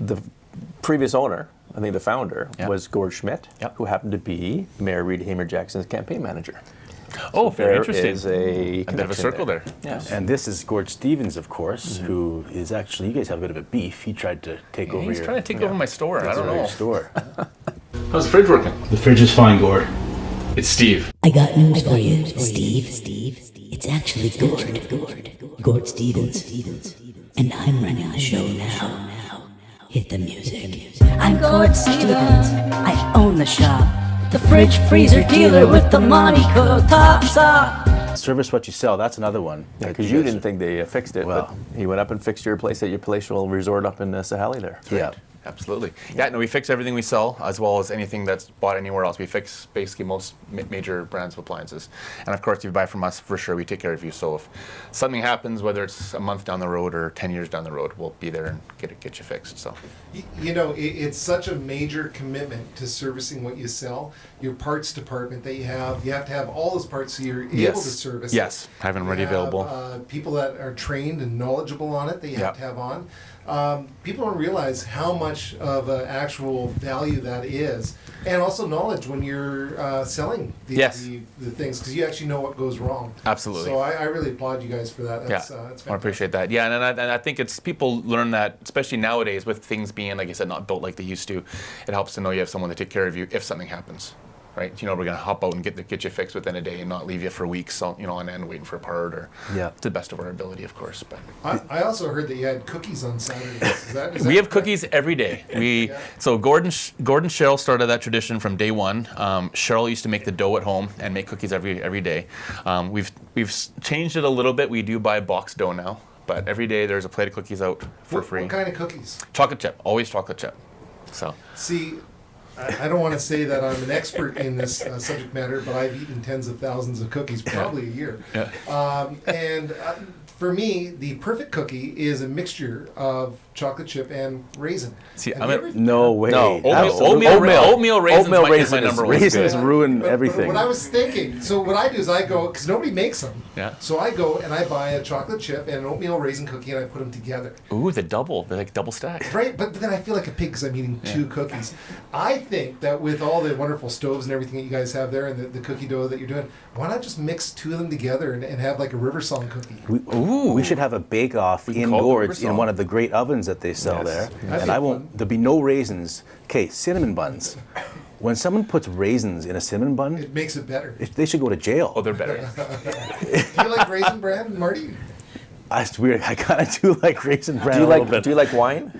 The previous owner, I think the founder, was Gord Schmidt, who happened to be Mayor Reed Hamer-Jackson's campaign manager. Oh, very interesting. There is a bit of a circle there. Yes. And this is Gord Stevens, of course, who is actually, you guys have a bit of a beef. He tried to take over He's trying to take over my store. I don't know. Your store. How's the fridge working? The fridge is fine, Gord. It's Steve. I got news for you, Steve. It's actually Gord Stevens. And I'm running the show now. Hit the music. I'm Gord Stevens. I own the shop. The fridge freezer dealer with the Monte tops up. Service what you sell, that's another one. Yeah, because you didn't think they fixed it, but he went up and fixed your place at your palatial resort up in Sahali there. Yeah. Absolutely. Yeah, no, we fix everything we sell as well as anything that's bought anywhere else. We fix basically most major brands of appliances. And of course, if you buy from us, for sure, we take care of you. So if something happens, whether it's a month down the road or 10 years down the road, we'll be there and get you fixed. So, it's such a major commitment to servicing what you sell. Your parts department that you have to have all those parts so you're able to service Yes, having them ready available. People that are trained and knowledgeable on it that you have to have on. People don't realize how much of an actual value that is, and also knowledge when you're selling the things, because you actually know what goes wrong. Absolutely. So I really applaud you guys for that. That's I appreciate that. Yeah, and I think it's people learn that, especially nowadays with things being, like I said, not built like they used to. It helps to know you have someone to take care of you if something happens. Right, we're going to hop out and get you fixed within a day and not leave you for weeks, on end waiting for a part or to the best of our ability, of course. But I also heard that you had cookies on Saturdays. Is that we have cookies every day. So Gordon Cheryl started that tradition from day one. Cheryl used to make the dough at home and make cookies every day. We've changed it a little bit. We do buy boxed dough now, but every day there's a plate of cookies out for free. What kind of cookies? Chocolate chip, always chocolate chip. So see. I don't want to say that I'm an expert in this subject matter, but I've eaten tens of thousands of cookies probably a year. And for me, the perfect cookie is a mixture of chocolate chip and raisin. See, no way. No, oatmeal raisins is my number one. Raisins ruin everything. What I was thinking, so what I do is I go, because nobody makes them. Yeah. So I go and I buy a chocolate chip and an oatmeal raisin cookie and I put them together. Ooh, they're like double stacked. Right, but then I feel like a pig because I'm eating two cookies. I think that with all the wonderful stoves and everything that you guys have there and the cookie dough that you're doing, why not just mix two of them together and have like a River Song cookie? We should have a bake-off in Gord's in one of the great ovens that they sell there. And there'll be no raisins. Okay, cinnamon buns. When someone puts raisins in a cinnamon bun, it makes it better. They should go to jail. Oh, they're better. Do you like Raisin Bran, Marty? It's weird. I kind of do like Raisin Bran a little bit. Do you like wine?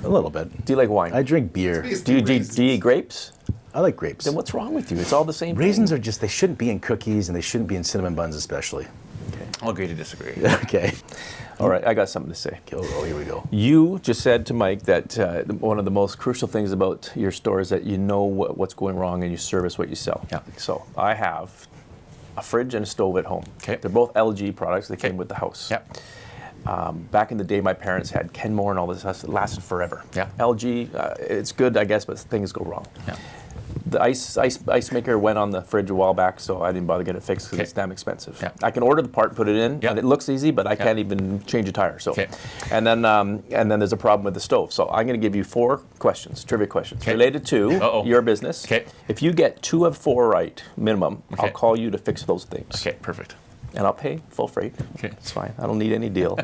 A little bit. Do you like wine? I drink beer. Do you eat grapes? I like grapes. Then what's wrong with you? It's all the same Raisins thing. are just, they shouldn't be in cookies and they shouldn't be in cinnamon buns especially. Okay. I'll agree to disagree. Okay. All right, I got something to say. Oh, here we go. You just said to Mike that one of the most crucial things about your store is that you know what's going wrong and you service what you sell. Yeah. So I have a fridge and a stove at home. Okay. They're both LG products. They came with the house. Yeah. Back in the day, my parents had Kenmore and all this. It lasted forever. Yeah. LG, it's good, I guess, but things go wrong. Yeah. The ice maker went on the fridge a while back, so I didn't bother getting it fixed because it's damn expensive. Yeah. I can order the part, put it in, Yeah. and it looks easy, but I can't even change a tire. So, and then there's a problem with the stove. So I'm going to give you 4 questions, trivia questions related to your business. Okay. If you get 2 of 4 right, minimum, I'll call you to fix those things. Okay, perfect. And I'll pay full freight. Okay, it's fine. I don't need any deal.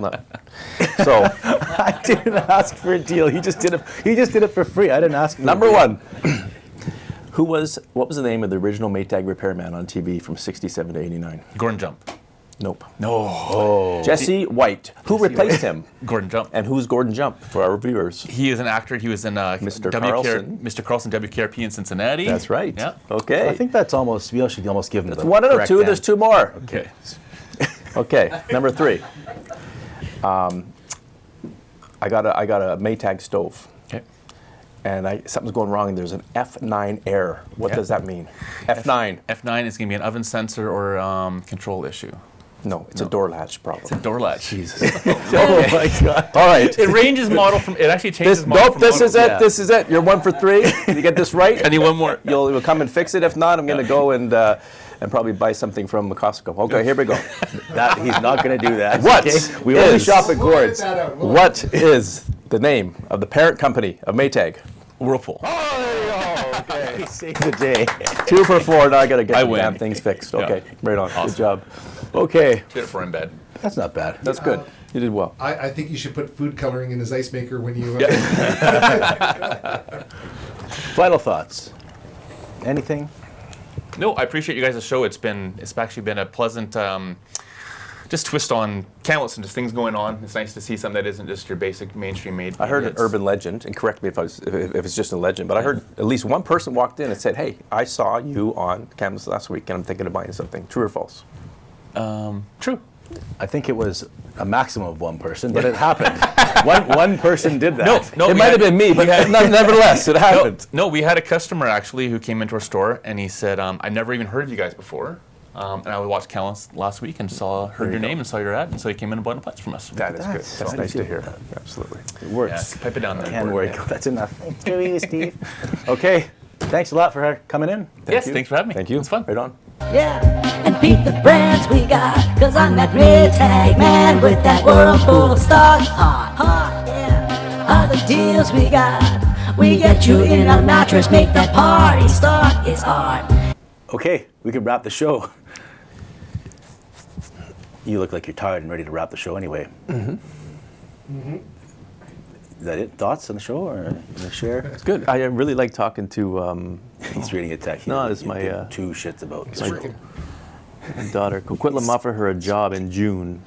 So I didn't ask for a deal. He just did it. He just did it for free. I didn't ask. For Number 1. What was the name of the original Maytag repairman on TV from 67 to 89? Gordon Jump. Nope. No. Jesse White. Who replaced him? Gordon Jump. And who's Gordon Jump for our viewers? He is an actor. He was in Mr. Carlson. Mr. Carlson, WKRP in Cincinnati. That's right. Yeah. Okay. I think that's almost. We should almost give him the. 1 out of 2. There's 2 more. Okay. Okay. Number 3. I got a Maytag stove. Okay. And something's going wrong, and there's an F9 error. What does that mean? F9. F9 is going to be an oven sensor or control issue. No, it's a door latch problem. It's a door latch. Jesus. Oh my God. All right. It ranges model from. It actually changes model. Nope. From This model. is it. This is it. You're 1 for 3. You get this right. I need one more. You'll come and fix it. If not, I'm going to go and probably buy something from Costco. Okay, here we go. That he's not going to do that. What? Okay? We only shop at We'll edit Gord's. that out. What is the name of the parent company of Maytag? Whirlpool. Oh, there you go. Okay. Save the day. 2 for 4. Now I got to get I the win. damn things fixed. Yeah. Okay, right on. Awesome. Good job. Okay, Did it for in bed. that's not bad. That's good. You did well. I think you should put food coloring in his ice maker when you. Final thoughts. Anything? No, I appreciate you guys' show. It's actually been a pleasant just twist on Kamloops and just things going on. It's nice to see something that isn't just your basic mainstream made. I heard an urban legend, and correct me if it's just a legend, but I heard at least one person walked in and said, "Hey, I saw you on Kamloops last week, and I'm thinking of buying something." True or false? True. I think it was a maximum of 1 person, but it happened. one person did that. No, It might have been me, but nevertheless, it happened. No, we had a customer actually who came into our store and he said, "I never even heard of you guys before." And I watched Kamloops last week and heard your name and saw your ad, and so he came in and bought a bunch from us. That is good. That's nice to hear. Absolutely. It works. Yeah, pipe it down there. Can work. That's enough. Thanks to you, Steve. Okay, thanks a lot for coming in. Yes, thanks for having me. Thank you. It's fun. Right on. Yeah, and beat the brands we got, cause I'm that Maytag man with that whirlpool of stock. Hot, yeah, all the deals we got. We get you in a mattress, make that party start. It's hard. Okay, we can wrap the show. You look like you're tired and ready to wrap the show anyway. Is that it? Thoughts on the show or the share? It's good. I really like talking to. He's reading a text. No, it's my 2 shits about. my daughter. Coquitlam offered her a job in June.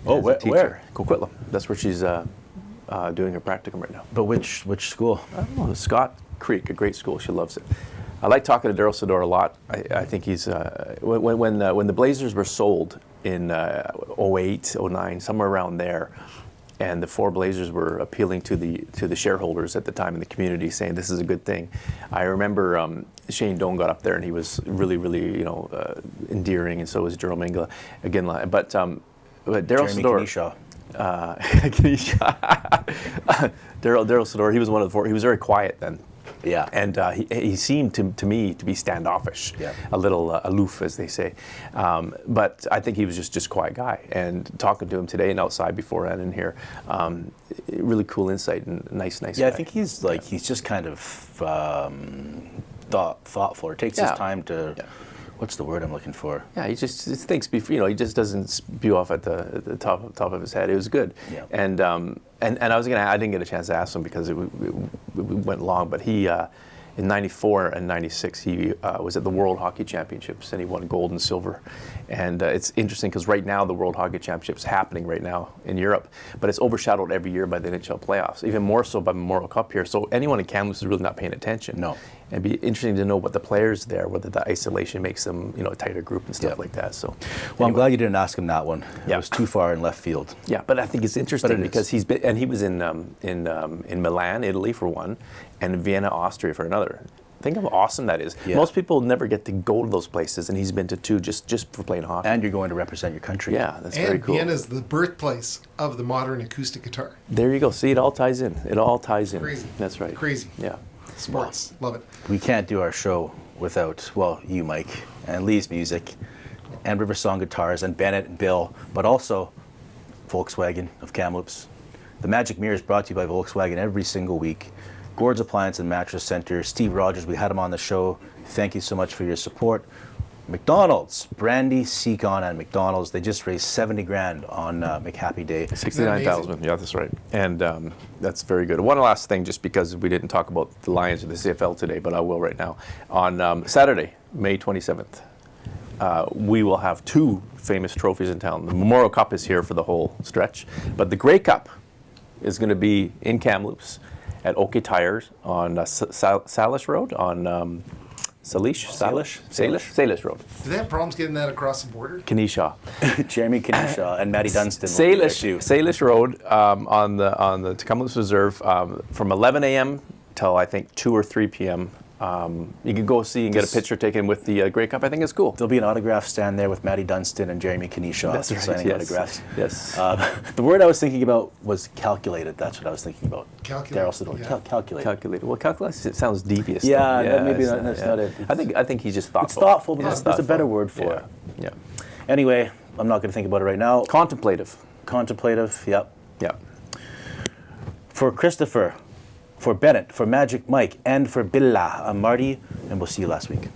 Oh, where? Coquitlam. That's where she's doing her practicum right now. But which school? I don't know. Scott Creek, a great school. She loves it. I like talking to Darryl Sydor a lot. I think he's when the Blazers were sold in 08, 09, somewhere around there, and the 4 Blazers were appealing to the shareholders at the time in the community, saying this is a good thing. I remember Shane Doan got up there and he was really endearing, and so was Gerald Mingla again. But Darryl Sydor. Darryl Sydor, he was one of the 4. He was very quiet then. Yeah. And he seemed to me to be standoffish, a little aloof, as they say. But I think he was just a quiet guy. And talking to him today and outside beforehand in here, really cool insight and nice guy. Yeah, I think he's just kind of thoughtful. It takes his time to. Yeah. What's the word I'm looking for? Yeah, he just thinks before, he just doesn't spew off at the top of his head. It was good. Yeah. And I didn't get a chance to ask him because we went long, but he in '94 and '96 he was at the World Hockey Championships and he won gold and silver. And it's interesting because right now the World Hockey Championships happening right now in Europe, but it's overshadowed every year by the NHL playoffs, even more so by Memorial Cup here. So anyone in Kamloops is really not paying attention. No. It'd be interesting to know what the players there, whether the isolation makes them, a tighter group and stuff like that. So, well, I'm glad you didn't ask him that one. Yeah. It was too far in left field. Yeah, but I think it's interesting because he was in Milan, Italy for one, and Vienna, Austria for another. Think how awesome that is. Yeah. Most people never get to go to those places, and he's been to 2 just for playing hockey. And you're going to represent your country. Yeah, that's very cool. And Vienna is the birthplace of the modern acoustic guitar. There you go. See, it all ties in. It all ties in. Crazy. That's right. Crazy. Yeah. Sports. Love it. We can't do our show without, well, you, Mike, and Lee's music, and River Song Guitars, and Bennett and Bill, but also Volkswagen of Kamloops. The Magic Mirror is brought to you by Volkswagen every single week. Gord's Appliance and Mattress Center. Steve Rodgers, we had him on the show. Thank you so much for your support. McDonald's, Brandy, Seacon, and McDonald's. They just raised 70 grand on McHappy Day. 69,000. Yeah, that's right. And that's very good. One last thing, just because we didn't talk about the Lions or the CFL today, but I will right now. On Saturday, May 27th, we will have two famous trophies in town. The Memorial Cup is here for the whole stretch, but the Grey Cup is going to be in Kamloops at OK Tires on Salish Road, on Salish Road. Do they have problems getting that across the border? Keneshaw. Jeremy Keneshaw and Matty Dunstan. Salish Road on the Kamloops Reserve from 11 a.m. till I think 2 or 3 p.m. You can go see and get a picture taken with the Grey Cup. I think it's cool. There'll be an autograph stand there with Matty Dunstan and Jeremy Keneshaw signing autographs. Yes. The word I was thinking about was calculated. That's what I was thinking about. Calculated. Darryl Sydor. Calculated. Calculated. Well, calculated. It sounds devious. Yeah, maybe that's not it. I think he's just thoughtful. It's thoughtful, but there's a better word for it. Yeah. Anyway, I'm not going to think about it right now. Contemplative. Yep. Yeah. For Christopher, for Bennett, for Magic Mike, and for Billa, I'm Marty, and we'll see you last week.